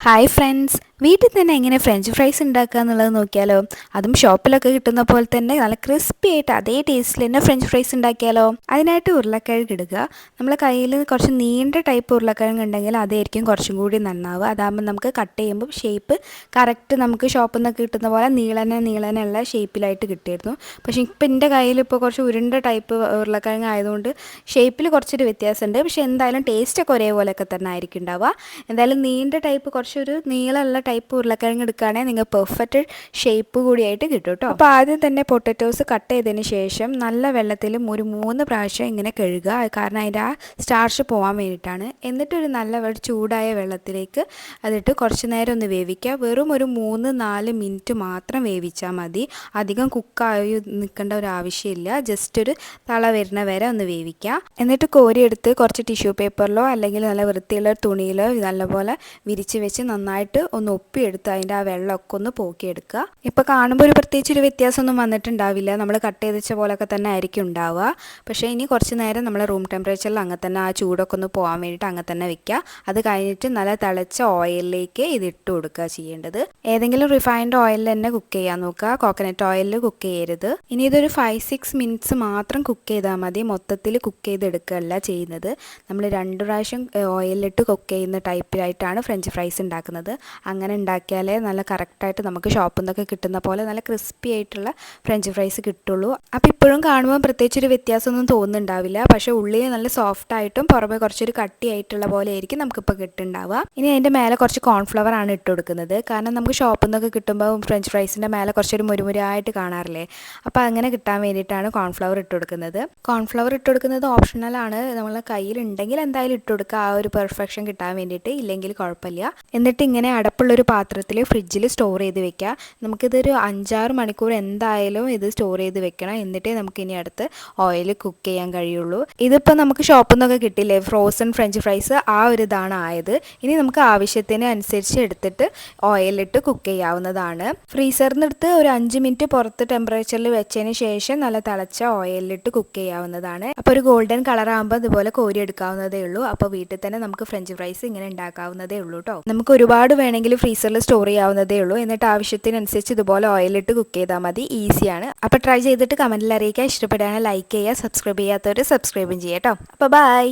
Hi friends, വീട്ടിൽ തന്നെ എങ്ങനെ ഫ്രഞ്ച് ഫ്രൈസ് ഉണ്ടാക്കുക എന്നുള്ളത് നോക്കിയാലോ? അതും ഷോപ്പിലൊക്കെ കിട്ടുന്ന പോലെ തന്നെ നല്ല ക്രിസ്പി ആയിട്ട് അതേ ടേസ്റ്റിൽ തന്നെ ഫ്രഞ്ച് ഫ്രൈസ് ഉണ്ടാക്കിയാലോ? അതിനായിട്ട് ഉരുളക്കിഴങ്ങ് എടുക്കുക. നമ്മളെ കയ്യിൽ കുറച്ച് നീണ്ട ടൈപ്പ് ഉരുളക്കിഴങ്ങ് ഉണ്ടെങ്കിൽ അതായിരിക്കും കുറച്ചും കൂടി നന്നാവുക. അതാകുമ്പോൾ നമുക്ക് കട്ട് ചെയ്യുമ്പോൾ ഷേപ്പ് കറക്റ്റ് നമുക്ക് ഷോപ്പിൽ നിന്ന് കിട്ടുന്ന പോലെ നീളനുള്ള ഷേപ്പിലായിട്ട് കിട്ടിയിരുന്നു. പക്ഷേ ഇപ്പം എൻ്റെ കയ്യിൽ ഇപ്പോൾ കുറച്ച് ഉരുണ്ട ടൈപ്പ് ഉരുളക്കിഴങ്ങ് ആയതുകൊണ്ട് ഷേപ്പിൽ കുറച്ചൊരു വ്യത്യാസമുണ്ട്. പക്ഷേ എന്തായാലും ടേസ്റ്റൊക്കെ ഒരേപോലെയൊക്കെ തന്നെ ആയിരിക്കും ഉണ്ടാവുക. എന്തായാലും നീണ്ട ടൈപ്പ് കുറച്ചൊരു നീളമുള്ള ടൈപ്പ് ഉരുളക്കിഴങ്ങ് എടുക്കുകയാണെങ്കിൽ നിങ്ങൾ പെർഫെക്റ്റ് ഷേപ്പ് കൂടിയായിട്ട് കിട്ടും കേട്ടോ. അപ്പോൾ ആദ്യം തന്നെ പൊട്ടറ്റോസ് കട്ട് ചെയ്തതിന് ശേഷം നല്ല വെള്ളത്തിൽ ഒരു 3 പ്രാവശ്യം ഇങ്ങനെ കഴുകുക. കാരണം അതിൻ്റെ ആ സ്റ്റാർച്ച് പോകാൻ വേണ്ടിയിട്ടാണ്. എന്നിട്ടൊരു നല്ല ചൂടായ വെള്ളത്തിലേക്ക് അതിട്ട് കുറച്ച് നേരം ഒന്ന് വേവിക്കുക. വെറും ഒരു 3-4 മിനിറ്റ് മാത്രം വേവിച്ചാൽ മതി. അധികം കുക്കായി നിൽക്കേണ്ട ഒരു ആവശ്യമില്ല. ജസ്റ്റ് ഒരു തള വരുന്ന വരെ ഒന്ന് വേവിക്കുക. എന്നിട്ട് കോരിയെടുത്ത് കുറച്ച് ടിഷ്യൂ പേപ്പറിലോ അല്ലെങ്കിൽ നല്ല വൃത്തിയുള്ള തുണിയിലോ നല്ലപോലെ വിരിച്ച് വെച്ച് നന്നായിട്ട് ഒന്ന് ഒപ്പിയെടുത്ത് അതിൻ്റെ ആ വെള്ളമൊക്കെ ഒന്ന് പോക്കിയെടുക്കുക. ഇപ്പോൾ കാണുമ്പോൾ ഒരു പ്രത്യേകിച്ചൊരു വ്യത്യാസമൊന്നും വന്നിട്ടുണ്ടാവില്ല. നമ്മൾ കട്ട് ചെയ്ത് വെച്ച പോലൊക്കെ തന്നെ ആയിരിക്കും ഉണ്ടാവുക. പക്ഷേ ഇനി കുറച്ച് നേരം നമ്മൾ റൂം ടെമ്പറേച്ചറിൽ അങ്ങനെ തന്നെ ആ ചൂടൊക്കെ ഒന്ന് പോകാൻ വേണ്ടിയിട്ട് അങ്ങനെ തന്നെ വെക്കുക. അത് കഴിഞ്ഞിട്ട് നല്ല തിളച്ച ഓയിലിലേക്ക് ഇത് ഇട്ട് കൊടുക്കുക ചെയ്യേണ്ടത്. ഏതെങ്കിലും റിഫൈൻഡ് ഓയിലിൽ തന്നെ കുക്ക് ചെയ്യാൻ നോക്കുക. കോക്കനട്ട് ഓയിലിൽ കുക്ക് ചെയ്യരുത്. ഇനി ഇതൊരു 5-6 മിനിറ്റ്സ് മാത്രം കുക്ക് ചെയ്താൽ മതി. മൊത്തത്തിൽ കുക്ക് ചെയ്തെടുക്കുകയല്ല ചെയ്യുന്നത്. നമ്മൾ 2 പ്രാവശ്യം ഓയിലിട്ട് കുക്ക് ചെയ്യുന്ന ടൈപ്പിലായിട്ടാണ് ഫ്രഞ്ച് ഫ്രൈസ് ഉണ്ടാക്കുന്നത്. അങ്ങനെ ഉണ്ടാക്കിയാലേ നല്ല കറക്റ്റായിട്ട് നമുക്ക് ഷോപ്പിൽ നിന്നൊക്കെ കിട്ടുന്ന പോലെ നല്ല ക്രിസ്പി ആയിട്ടുള്ള ഫ്രഞ്ച് ഫ്രൈസ് കിട്ടുള്ളൂ. അപ്പോൾ ഇപ്പോഴും കാണുമ്പോൾ പ്രത്യേകിച്ചൊരു വ്യത്യാസമൊന്നും തോന്നുന്നുണ്ടാവില്ല. പക്ഷേ ഉള്ളിൽ നല്ല സോഫ്റ്റായിട്ടും പുറമെ കുറച്ചൊരു കട്ടിയായിട്ടുള്ള പോലെ ആയിരിക്കും നമുക്കിപ്പോൾ കിട്ടുന്നുണ്ടാവുക. ഇനി അതിൻ്റെ മേലെ കുറച്ച് കോൺഫ്ലവർ ആണ് ഇട്ട് കൊടുക്കുന്നത്. കാരണം നമുക്ക് ഷോപ്പിൽ നിന്നൊക്കെ കിട്ടുമ്പോൾ ഫ്രഞ്ച് ഫ്രൈസിൻ്റെ മേലെ കുറച്ചൊരു മുരുമുരായിട്ട് കാണാറില്ലേ? അപ്പോൾ അങ്ങനെ കിട്ടാൻ വേണ്ടിയിട്ടാണ് കോൺഫ്ലവർ ഇട്ട് കൊടുക്കുന്നത്. കോൺഫ്ലവർ ഇട്ട് കൊടുക്കുന്നത് ഓപ്ഷണലാണ്. നമ്മളെ കയ്യിലുണ്ടെങ്കിൽ എന്തായാലും ഇട്ട് കൊടുക്കുക, ആ ഒരു പെർഫെക്ഷൻ കിട്ടാൻ വേണ്ടിയിട്ട്. ഇല്ലെങ്കിൽ കുഴപ്പമില്ല. എന്നിട്ട് ഇങ്ങനെ അടപ്പുള്ളൊരു പാത്രത്തിൽ ഫ്രിഡ്ജിൽ സ്റ്റോർ ചെയ്ത് വെക്കുക. നമുക്കിതൊരു 5-6 മണിക്കൂർ എന്തായാലും ഇത് സ്റ്റോർ ചെയ്ത് വെക്കണം. എന്നിട്ടേ നമുക്ക് ഇനി അടുത്ത് ഓയിൽ കുക്ക് ചെയ്യാൻ കഴിയുള്ളൂ. ഇതിപ്പോൾ നമുക്ക് ഷോപ്പിൽ നിന്നൊക്കെ കിട്ടില്ലേ ഫ്രോസൺ ഫ്രഞ്ച് ഫ്രൈസ്, ആ ഒരു ഇതാണ് ആയത്. ഇനി നമുക്ക് ആവശ്യത്തിന് അനുസരിച്ച് എടുത്തിട്ട് ഓയിലിട്ട് കുക്ക് ചെയ്യാവുന്നതാണ്. ഫ്രീസറിൽ നിന്ന് എടുത്ത് ഒരു 5 മിനിറ്റ് പുറത്ത് ടെമ്പറേച്ചറിൽ വെച്ചതിന് ശേഷം നല്ല തിളച്ച ഓയിലിട്ട് കുക്ക് ചെയ്യാവുന്നതാണ്. അപ്പോൾ ഒരു ഗോൾഡൻ കളർ ആകുമ്പോൾ ഇതുപോലെ കോരി എടുക്കാവുന്നതേ ഉള്ളൂ. അപ്പോൾ വീട്ടിൽ തന്നെ നമുക്ക് ഫ്രഞ്ച് ഫ്രൈസ് ഇങ്ങനെ ഉണ്ടാക്കാവുന്നതേ ഉള്ളൂ കേട്ടോ. നമുക്ക് ഒരുപാട് വേണമെങ്കിൽ ഫ്രീസറിൽ സ്റ്റോർ ചെയ്യാവുന്നതേ ഉള്ളൂ. എന്നിട്ട് ആവശ്യത്തിനനുസരിച്ച് ഇതുപോലെ ഓയിലിട്ട് കുക്ക് ചെയ്താൽ മതി. ഈസിയാണ്. അപ്പോൾ ട്രൈ ചെയ്തിട്ട് കമൻറ്റിൽ അറിയിക്കുക. ഇഷ്ടപ്പെടുകയാണെങ്കിൽ ലൈക്ക് ചെയ്യുക. സബ്സ്ക്രൈബ് ചെയ്യാത്തവർ സബ്സ്ക്രൈബും ചെയ്യാം കേട്ടോ. അപ്പോൾ ബൈ.